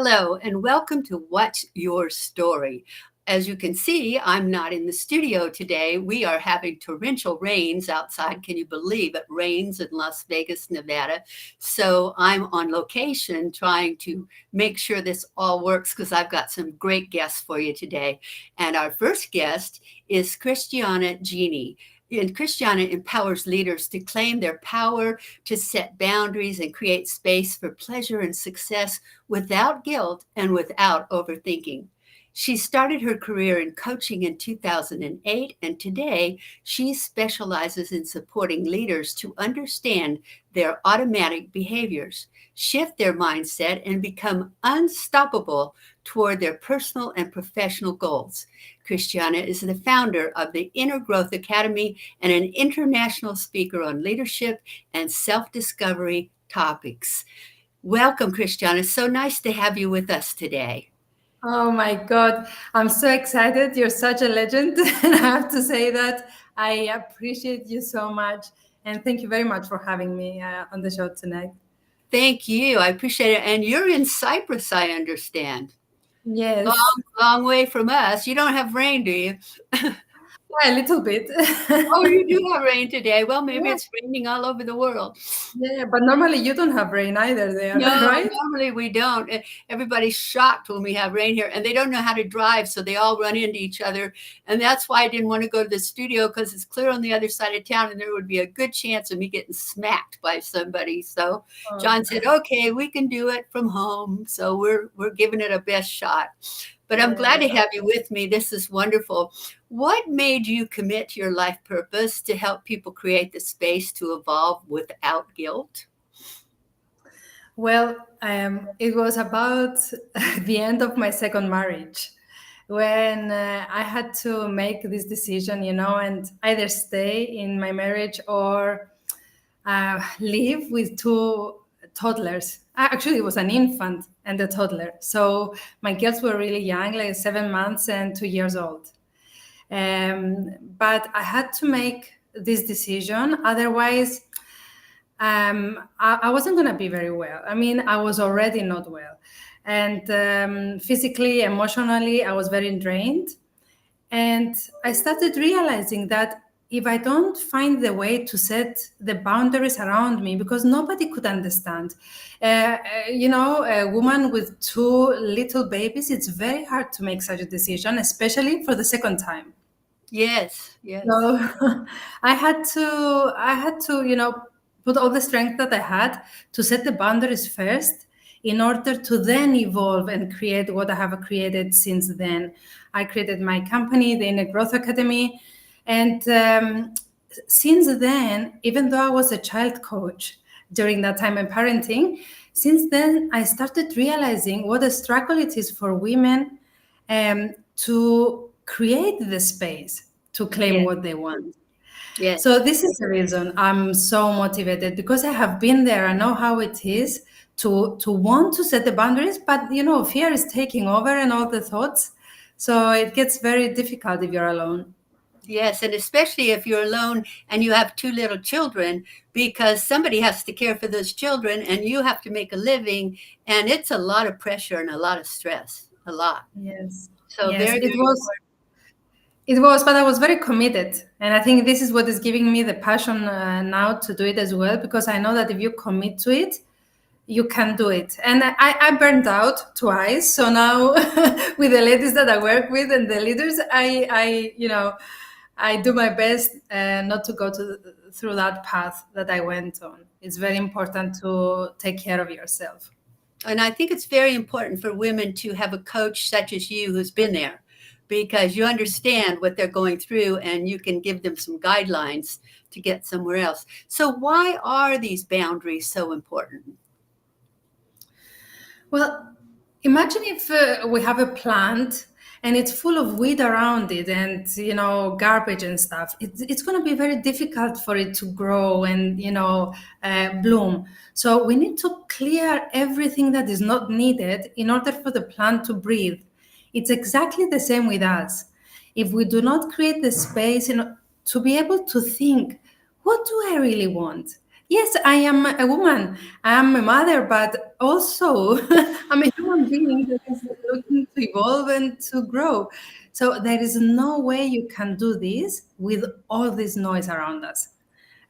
Hello, and welcome to What's Your Story? As you can see, I'm not in the studio today. We are having torrential rains outside. Can you believe it rains in Las Vegas, Nevada? So I'm on location trying to make sure this all works because I've got some great guests for you today. And our first guest is Christiana Genie. And Christiana empowers leaders to claim their power, to set boundaries and create space for pleasure and success without guilt and without overthinking. She started her career in coaching in 2008, and today she specializes in supporting leaders to understand their automatic behaviors, shift their mindset, and become unstoppable toward their personal and professional goals. Christiana is the founder of the Inner Growth Academy and an international speaker on leadership and self-discovery topics. Welcome, Christiana. So nice to have you with us today. Oh my God, I'm so excited. You're such a legend. And I have to say that I appreciate you so much. And thank you very much for having me on the show tonight. Thank you. I appreciate it. And you're in Cyprus, I understand. Yes. Long way from us. You don't have rain, do you? Yeah, a little bit. Oh, you do have rain today. Well, maybe Yeah, it's raining all over the world. yeah, but normally you don't have rain either there, No, right? normally we don't. Everybody's shocked when we have rain here, and they don't know how to drive, so they all run into each other. And that's why I didn't want to go to the studio because it's clear on the other side of town, and there would be a good chance of me getting smacked by somebody. So John said, "Okay, we can do it from home." So we're giving it a best shot. But I'm glad to Yeah. have you with me. This is wonderful. What made you commit to your life purpose to help people create the space to evolve without guilt? Well, it was about the end of my second marriage when I had to make this decision, and either stay in my marriage or live with two toddlers. Actually, it was an infant and a toddler. So my girls were really young, like 7 months and 2 years old. But I had to make this decision. Otherwise, I wasn't going to be very well. I mean, I was already not well. And physically, emotionally, I was very drained. And I started realizing that if I don't find the way to set the boundaries around me, because nobody could understand, a woman with two little babies, it's very hard to make such a decision, especially for the second time. Yes, yes. So I had to, put all the strength that I had to set the boundaries first in order to then evolve and create what I have created since then. I created my company, the Inner Growth Academy. And since then, even though I was a child coach during that time in parenting, since then I started realizing what a struggle it is for women to create the space to claim Yes, what they want. yes. So this is the reason I'm so motivated, because I have been there. I know how it is to want to set the boundaries, but fear is taking over and all the thoughts. So it gets very difficult if you're alone. Yes, and especially if you're alone and you have two little children, because somebody has to care for those children and you have to make a living, and it's a lot of pressure and a lot of stress, a lot. Yes. So Yes, very, it very was. It was, but I was very committed. And I think this is what is giving me the passion now to do it as well, because I know that if you commit to it, you can do it. And I burned out twice. So now with the ladies that I work with and the leaders, I do my best not to go through that path that I went on. It's very important to take care of yourself. And I think it's very important for women to have a coach such as you who's been there because you understand what they're going through and you can give them some guidelines to get somewhere else. So, why are these boundaries so important? Well, imagine if we have a plant and it's full of weed around it and garbage and stuff. It's going to be very difficult for it to grow and bloom. So we need to clear everything that is not needed in order for the plant to breathe. It's exactly the same with us. If we do not create the space to be able to think, what do I really want? Yes, I am a woman. I am a mother, but also I'm a human being that is looking to evolve and to grow. So there is no way you can do this with all this noise around us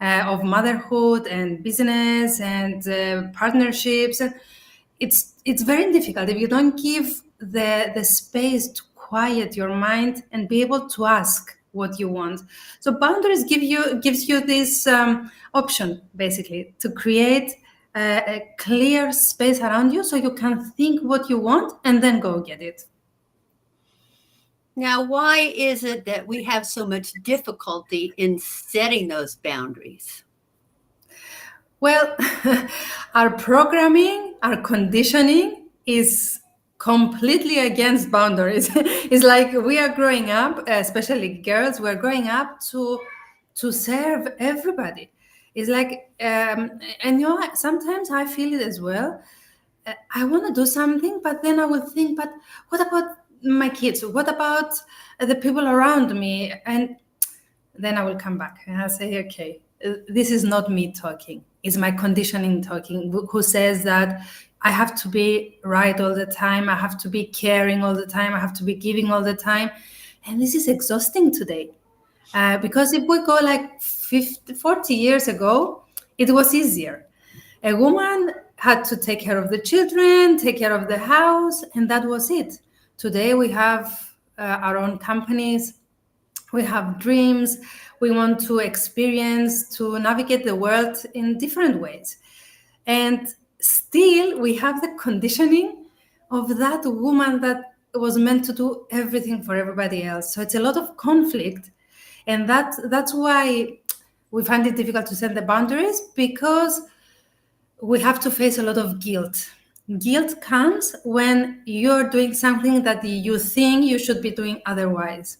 of motherhood and business and partnerships. And it's very difficult if you don't give the space to quiet your mind and be able to ask what you want. So boundaries gives you this option basically to create a clear space around you so you can think what you want and then go get it. Now, why is it that we have so much difficulty in setting those boundaries? Well, our programming, our conditioning is completely against boundaries. It's like we are growing up, especially girls, we're growing up to serve everybody. It's like, and you know, sometimes I feel it as well. I want to do something, but then I will think, but what about my kids? What about the people around me? And then I will come back and I'll say, okay, this is not me talking. It's my conditioning talking, who says that I have to be right all the time. I have to be caring all the time. I have to be giving all the time. And this is exhausting today. Because if we go like 50, 40 years ago, it was easier. A woman had to take care of the children, take care of the house, and that was it. Today we have our own companies, we have dreams, we want to experience, to navigate the world in different ways. And still, we have the conditioning of that woman that was meant to do everything for everybody else. So it's a lot of conflict. And that's why we find it difficult to set the boundaries, because we have to face a lot of guilt. Guilt comes when you're doing something that you think you should be doing otherwise.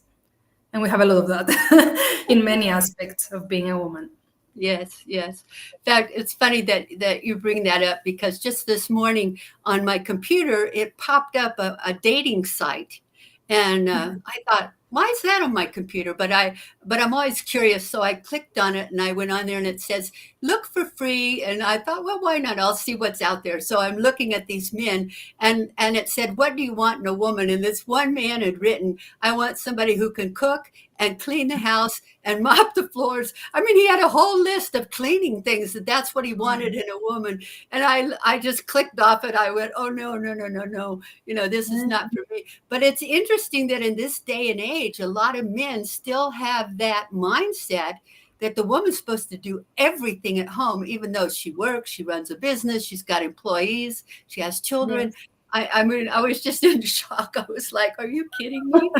And we have a lot of that in many aspects of being a woman. Yes, yes. In fact, it's funny that you bring that up, because just this morning on my computer, it popped up a dating site, and I thought, why is that on my computer? But I'm always curious, so I clicked on it and I went on there, and it says look for free, and I thought, well, why not? I'll see what's out there. So I'm looking at these men, and it said, what do you want in a woman? And this one man had written, I want somebody who can cook and clean the house and mop the floors. I mean, he had a whole list of cleaning things, that's what he wanted in a woman. And I just clicked off it. I went, oh, no, no, no, no, no. This is not for me. But it's interesting that in this day and age, a lot of men still have that mindset that the woman's supposed to do everything at home, even though she works, she runs a business, she's got employees, she has children. Yes. I mean, I was just in shock. I was like, are you kidding me?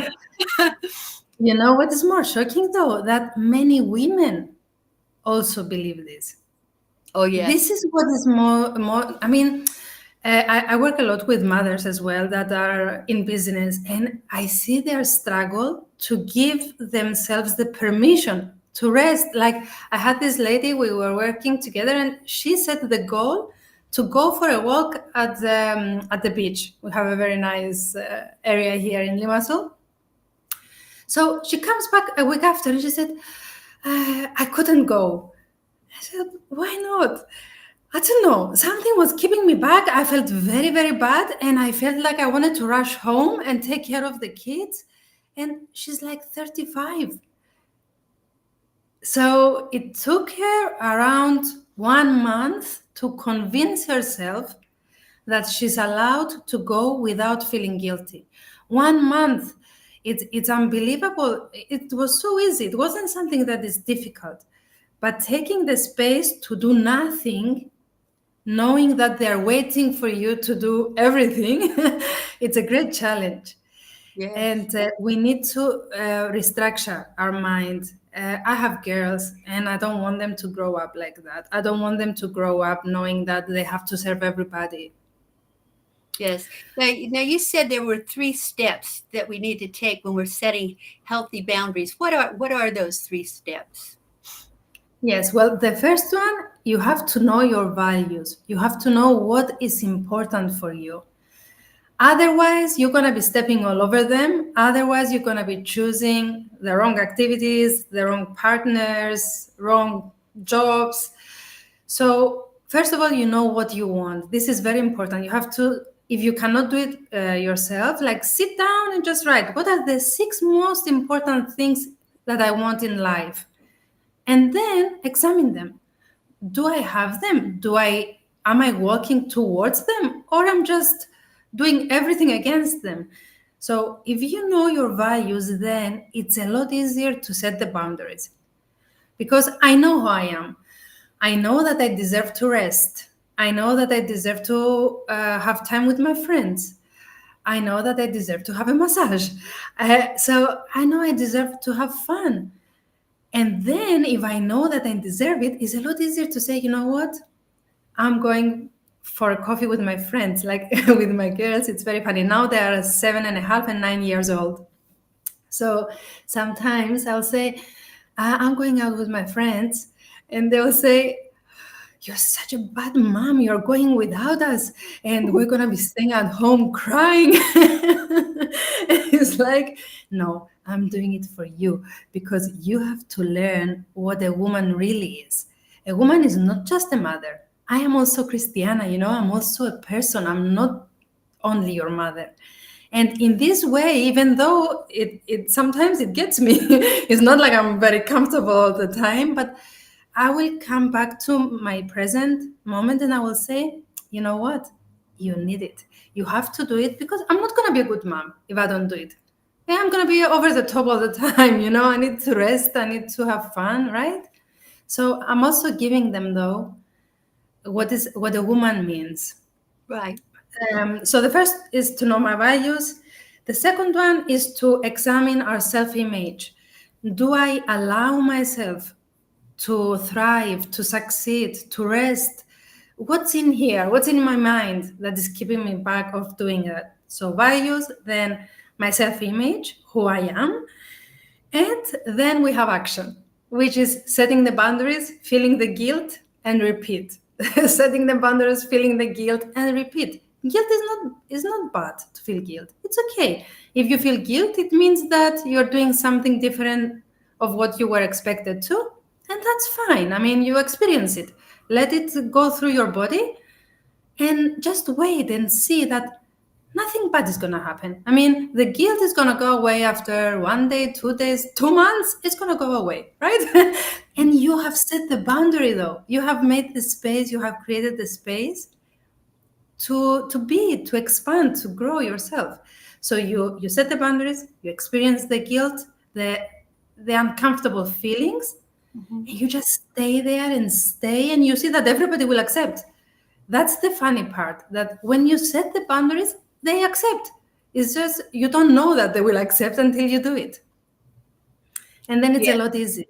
You know what is more shocking though? That many women also believe this. Oh, yes. This is what is more. I mean, I work a lot with mothers as well that are in business, and I see their struggle to give themselves the permission to rest. Like I had this lady, we were working together, and she set the goal to go for a walk at the beach. We have a very nice area here in Limassol. So she comes back a week after and she said, I couldn't go. I said, why not? I don't know. Something was keeping me back. I felt very, very bad. And I felt like I wanted to rush home and take care of the kids. And she's like 35. So it took her around 1 month to convince herself that she's allowed to go without feeling guilty. 1 month. It's unbelievable. It was so easy. It wasn't something that is difficult. But taking the space to do nothing, knowing that they're waiting for you to do everything, it's a great challenge. Yes. And we need to restructure our mind. I have girls, and I don't want them to grow up like that. I don't want them to grow up knowing that they have to serve everybody. Yes. Now you said there were 3 steps that we need to take when we're setting healthy boundaries. What are those 3 steps? Yes, well, the first one, you have to know your values. You have to know what is important for you. Otherwise, you're going to be stepping all over them. Otherwise, you're going to be choosing the wrong activities, the wrong partners, wrong jobs. So, first of all, you know what you want. This is very important. You have to, if you cannot do it yourself, like sit down and just write what are the 6 most important things that I want in life, and then examine them. Do I have them? Am I walking towards them, or I'm just doing everything against them? So, if you know your values, then it's a lot easier to set the boundaries because I know who I am. I know that I deserve to rest. I know that I deserve to have time with my friends. I know that I deserve to have a massage. So I know I deserve to have fun. And then if I know that I deserve it, it's a lot easier to say, you know what? I'm going for a coffee with my friends, like with my girls. It's very funny. Now they are 7.5 and 9 years old. So sometimes I'll say, I'm going out with my friends. And they'll say, you're such a bad mom. You're going without us, and we're gonna be staying at home crying. It's like, no, I'm doing it for you because you have to learn what a woman really is. A woman is not just a mother. I am also Christiana, I'm also a person. I'm not only your mother. And in this way, even though it sometimes it gets me, it's not like I'm very comfortable all the time, but I will come back to my present moment and I will say, you know what? You need it. You have to do it because I'm not going to be a good mom if I don't do it. Yeah, I'm going to be over the top all the time. I need to rest. I need to have fun, right? So I'm also giving them, though, what a woman means. Right. So the first is to know my values. The second one is to examine our self-image. Do I allow myself to thrive, to succeed, to rest? What's in here? What's in my mind that is keeping me back of doing that? So values, then my self-image, who I am, and then we have action, which is setting the boundaries, feeling the guilt, and repeat. Setting the boundaries, feeling the guilt, and repeat. Guilt is not bad to feel guilt. It's okay. If you feel guilt, it means that you're doing something different of what you were expected to, and that's fine. I mean, you experience it. Let it go through your body and just wait and see that nothing bad is going to happen. I mean, the guilt is going to go away after 1 day, 2 days, 2 months. It's going to go away, right? And you have set the boundary, though. You have made the space, you have created the space to expand, to grow yourself. So you set the boundaries, you experience the guilt, the uncomfortable feelings, and you just stay there and stay, and you see that everybody will accept. That's the funny part, that when you set the boundaries, they accept. It's just you don't know that they will accept until you do it. And then it's Yeah. a lot easier.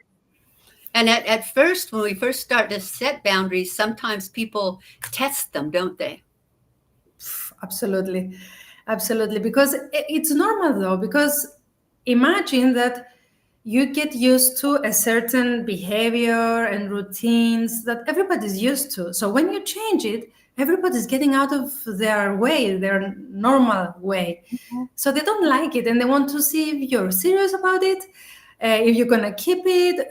And at first, when we first start to set boundaries, sometimes people test them, don't they? Absolutely. Absolutely. Because it's normal though, because imagine that you get used to a certain behavior and routines that everybody's used to. So when you change it, everybody's getting out of their way, their normal way. So they don't like it and they want to see if you're serious about it, if you're going to keep it,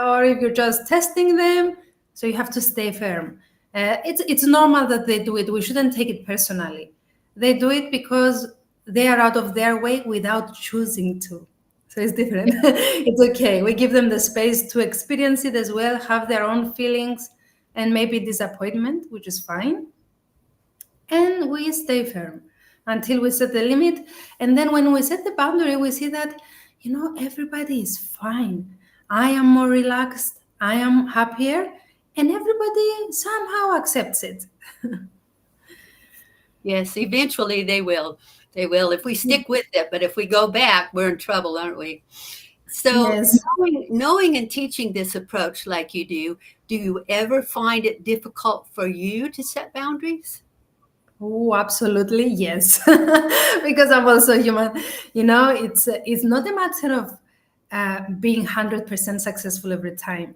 or if you're just testing them. So you have to stay firm. It's normal that they do it. We shouldn't take it personally. They do it because they are out of their way without choosing to. So it's different. It's okay. We give them the space to experience it as well, have their own feelings and maybe disappointment, which is fine. And we stay firm until we set the limit. And then when we set the boundary, we see that, everybody is fine. I am more relaxed. I am happier. And everybody somehow accepts it. Yes, eventually they will. They will if we stick with it. But if we go back, we're in trouble, aren't we? So Yes. knowing and teaching this approach like you do you ever find it difficult for you to set boundaries? Oh, absolutely, yes. Because I'm also human. It's not a matter of being 100% successful every time.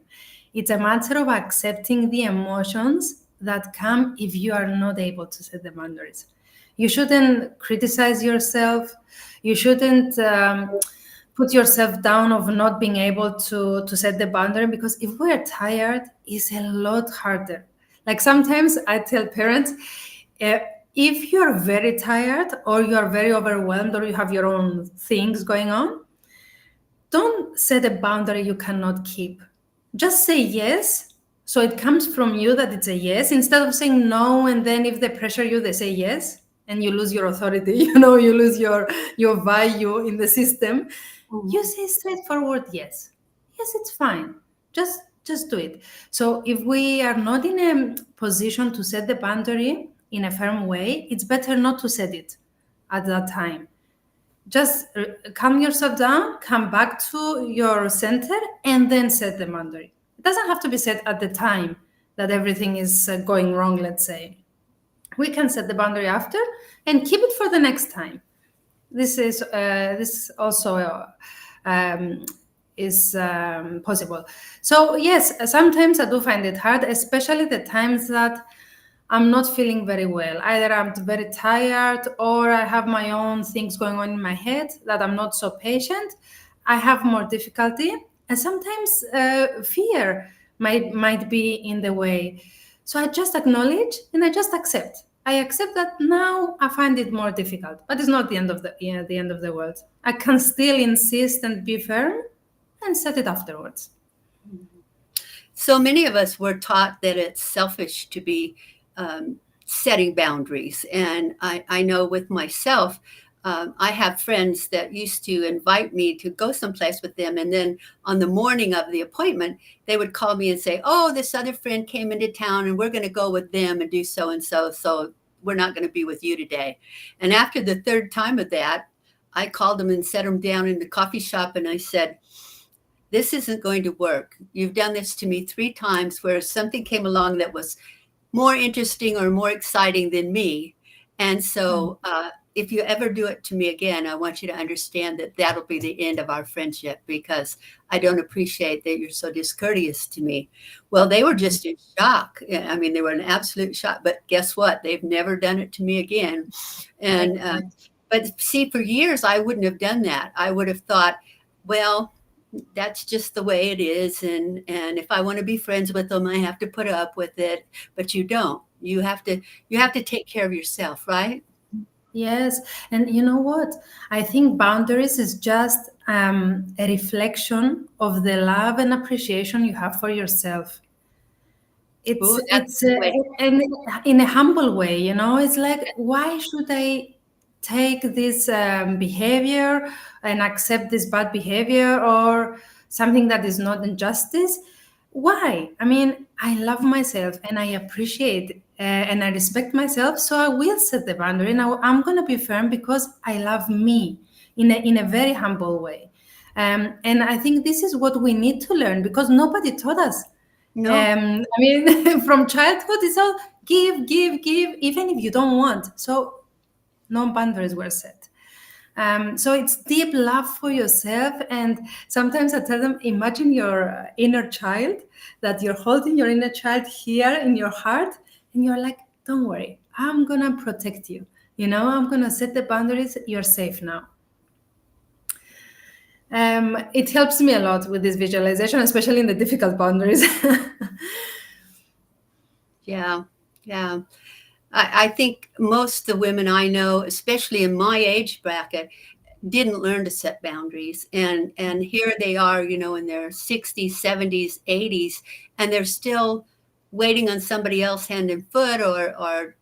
It's a matter of accepting the emotions that come if you are not able to set the boundaries. You shouldn't criticize yourself. You shouldn't put yourself down of not being able to set the boundary, because if we're tired, it's a lot harder. Like sometimes I tell parents, uh, if you're very tired or you're very overwhelmed or you have your own things going on, don't set a boundary you cannot keep. Just say yes. So it comes from you that it's a yes instead of saying no. And then if they pressure you, they say yes and you lose your authority, you lose your value in the system. You Mhm. say straightforward yes. Yes, it's fine. Just do it. So if we are not in a position to set the boundary in a firm way, it's better not to set it at that time. Just calm yourself down, come back to your center, and then set the boundary. It doesn't have to be set at the time that everything is going wrong, let's say. We can set the boundary after and keep it for the next time. This also um, is possible. So yes, sometimes I do find it hard, especially the times that I'm not feeling very well. Either I'm very tired or I have my own things going on in my head that I'm not so patient. I have more difficulty, and sometimes fear might be in the way. So I just acknowledge and I just accept. I accept that now I find it more difficult, but it's not the end of the end of the world. I can still insist and be firm and set it afterwards. So many of us were taught that it's selfish to be setting boundaries. And I know with myself, I have friends that used to invite me to go someplace with them. And then on the morning of the appointment, they would call me and say, oh, this other friend came into town and we're going to go with them and do so and so. So we're not going to be with you today. And after the third time of that, I called them and set them down in the coffee shop. And I said, this isn't going to work. You've done this to me 3 times where something came along that was more interesting or more exciting than me. And so if you ever do it to me again, I want you to understand that that'll be the end of our friendship because I don't appreciate that you're so discourteous to me. Well, they were just in shock. I mean, they were in absolute shock. But guess what? They've never done it to me again. And but see, for years, I wouldn't have done that. I would have thought, well, that's just the way it is, and if I want to be friends with them, I have to put up with it. But you don't. You have to take care of yourself, right? Yes, and you know what? I think boundaries is just a reflection of the love and appreciation you have for yourself. It's Ooh, that's it's a good way. and in a humble way, it's like, why should I take this behavior and accept this bad behavior or something that is not injustice? Why? I mean, I love myself and I appreciate and I respect myself, so I will set the boundary. Now I'm going to be firm because I love me in a very humble way. And I think this is what we need to learn because nobody taught us. No. I mean, from childhood, it's all give, give, give, even if you don't want. So no boundaries were set. So it's deep love for yourself. And sometimes I tell them, imagine your inner child, that you're holding your inner child here in your heart, and you're like, don't worry, I'm going to protect you. I'm going to set the boundaries. You're safe now. It helps me a lot with this visualization, especially in the difficult boundaries. Yeah, yeah. I think most of the women I know, especially in my age bracket, didn't learn to set boundaries, and here they are, in their 60s, 70s, 80s, and they're still waiting on somebody else hand and foot, or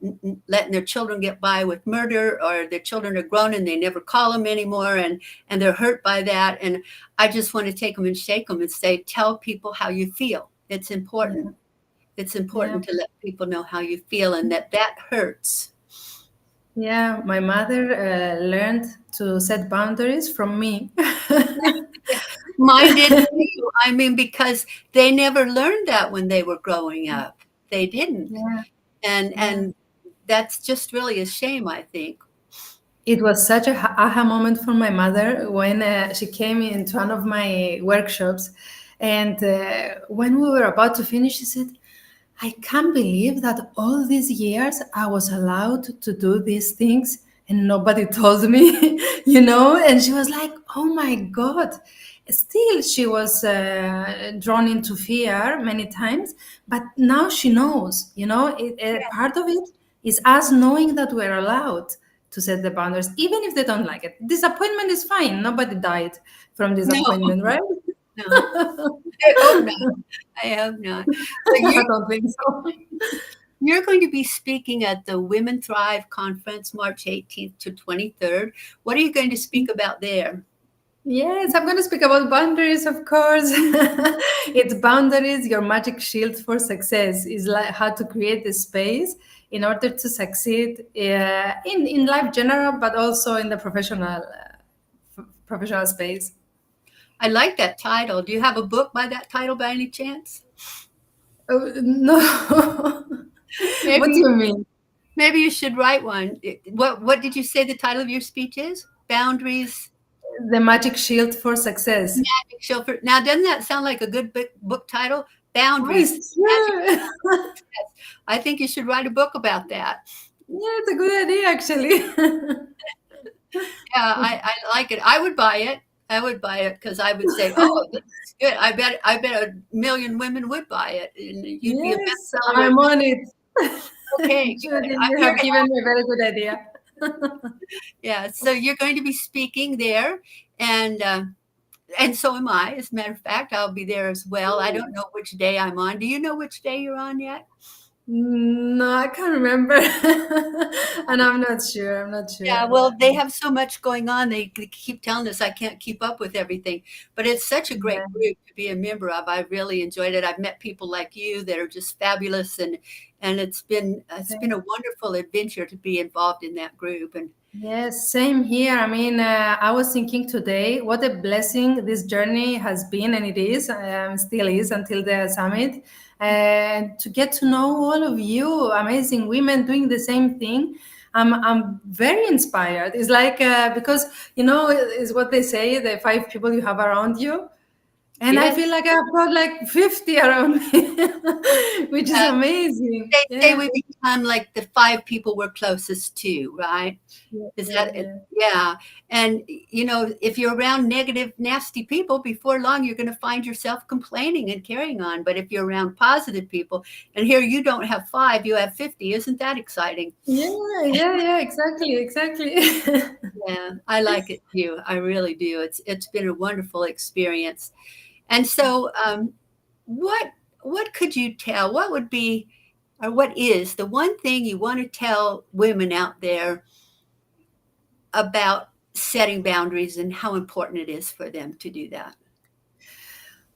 letting their children get by with murder, or their children are grown and they never call them anymore, and they're hurt by that. And I just want to take them and shake them and say, tell people how you feel. It's important. It's Yeah. important to let people know how you feel and that hurts. Yeah, my mother learned to set boundaries from me. Yeah, mine did too. I mean, because they never learned that when they were growing up. They didn't. Yeah, And yeah. that's just really a shame, I think. It was such a aha moment for my mother when she came into one of my workshops. And when we were about to finish, she said, I can't believe that all these years I was allowed to do these things and nobody told me, And she was like, oh my God. still she was drawn into fear many times, but now she knows, part of it is us knowing that we're allowed to set the boundaries, even if they don't like it. Disappointment is fine. Nobody died from No, disappointment, right? no. I hope not. I hope not. So I don't think so. you're going to be speaking at the Women Thrive Conference, March 18th to 23rd. What are you going to speak about there? Yes, I'm going to speak about boundaries, of course. It's boundaries, your magic shield for success is like how to create the space in order to succeed in life general, but also in the professional space. I like that title. Do you have a book by that title by any chance? Oh, no. What do Maybe you mean? maybe you should write one. What did you say the title of your speech is? Boundaries. The magic shield for success. Magic Chauffeur. Now, doesn't that sound like a good book title? Oh, Boundaries. it's true. I think you should write a book about that. Yeah, it's a good idea, actually. Yeah, I like it. I would buy it. I would buy it because I would say, "Oh, this is good." I bet a million women would buy it, and you'd be a Yes, bestseller. I'm on it. Okay, good. Judy, I'm you here have to given help. me a very good idea. Yeah, so you're going to be speaking there, and so am I. As a matter of fact, I'll be there as well. I don't know which day I'm on. Do you know which day you're on yet? No, I can't remember. And I'm not sure. I'm not Yeah, sure. well, they have so much going on. They keep telling us I can't keep up with everything, but it's such a Yeah, great group to be a member of. I really enjoyed it. I've met people like you that are just fabulous, and it's been a wonderful adventure to be involved in that group. And yes, same here. I mean, I was thinking today, what a blessing this journey has been, and it is, still is until the summit. And to get to know all of you, amazing women doing the same thing, I'm very inspired. It's like, because, is what they say, the 5 people you have around you. And I yes, feel like I've got like 50 around me, which is uh, amazing. they say Yeah. we become like the 5 people we're closest to, right? Yeah, Is yeah, that it? yeah. Yeah. And, if you're around negative, nasty people, before long, you're going to find yourself complaining and carrying on. But if you're around positive people, and here you don't have 5, you have 50, isn't that exciting? Yeah, yeah, yeah, exactly, exactly. Yeah, I like it too. I really do. It's been a wonderful experience. And so, what what could you tell? What would be, or what is the one thing you want to tell women out there about setting boundaries and how important it is for them to do that?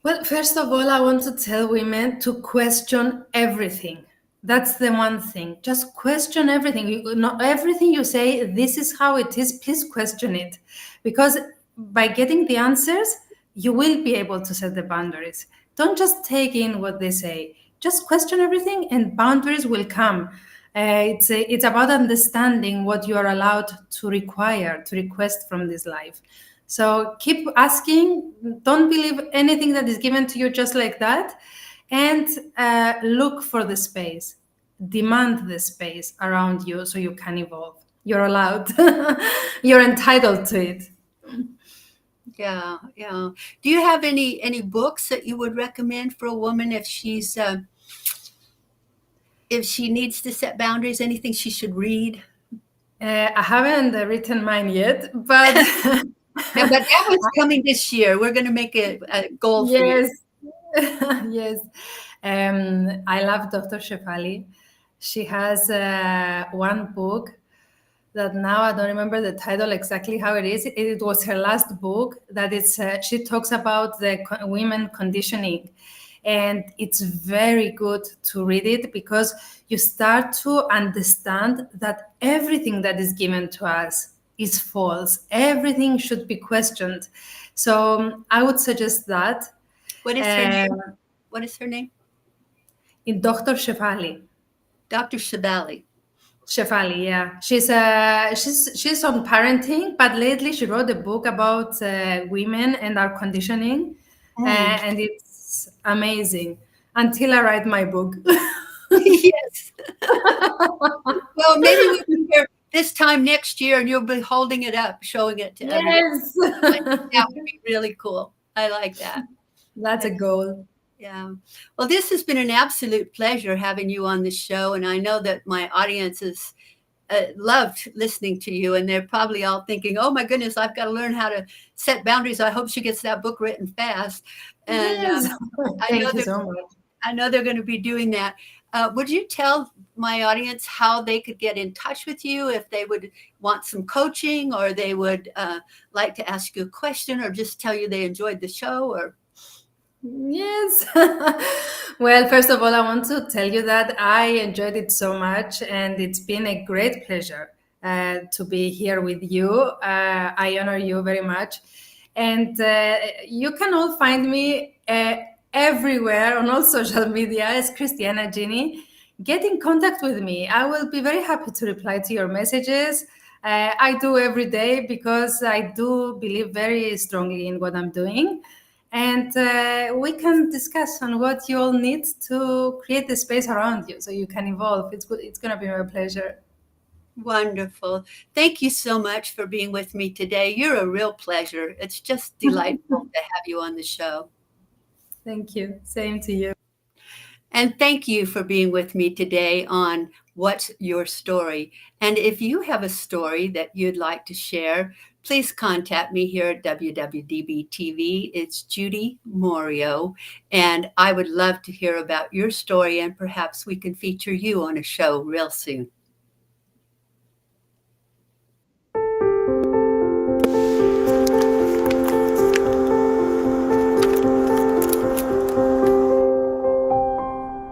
Well, first of all, I want to tell women to question everything. That's the one thing. Just question everything. Not everything you say, this is how it is, please question it. Because by getting the answers, you will be able to set the boundaries. Don't just take in what they say. Just question everything, and boundaries will come. It's about understanding what you are allowed to require, to request from this life. So keep asking. Don't believe anything that is given to you just like that. And look for the space. Demand the space around you so you can evolve. You're allowed. You're entitled to it. Yeah, yeah. Do you have any books that you would recommend for a woman if she needs to set boundaries? Anything she should read? I haven't written mine yet, but Yeah, but that was coming this year. We're going to make a goal for you. yes, yes. I love Dr. Shefali. She has one book that now I don't remember the title exactly how it is. It was her last book that she talks about the women conditioning. And it's very good to read it because you start to understand that everything that is given to us is false. Everything should be questioned. So I would suggest that. What is her Uh, name? What is her name? in Dr. Shefali. Dr. Shabali. Shefali, yeah, she's on parenting, but lately she wrote a book about women and our conditioning, Mm. and it's amazing. Until I write my book. Yes. Well, maybe we'll be here this time next year and you'll be holding it up, showing it to others. Yes. That would be really cool. I like that. That's a goal. Yeah. Well, this has been an absolute pleasure having you on the show. And I know that my audience has loved listening to you. And they're probably all thinking, oh my goodness, I've got to learn how to set boundaries. I hope she gets that book written fast. And Yes. I know Thank you that so much. I know they're going to be doing that. Would you tell my audience how they could get in touch with you if they would want some coaching, or they would like to ask you a question, or just tell you they enjoyed the show? Or Yes. Well, first of all, I want to tell you that I enjoyed it so much, and it's been a great pleasure to be here with you. I honor you very much. And you can all find me everywhere on all social media as Christiana Gini. Get in contact with me. I will be very happy to reply to your messages. I do every day because I do believe very strongly in what I'm doing. And we can discuss on what you all need to create the space around you so you can evolve. It's going to be my pleasure. wonderful. Thank you so much for being with me today. You're a real pleasure. It's just delightful to have you on the show. Thank you. Same to you. And thank you for being with me today on What's Your Story? And if you have a story that you'd like to share, please contact me here at WWDBTV. It's Judy Morio, and I would love to hear about your story, and perhaps we can feature you on a show real soon.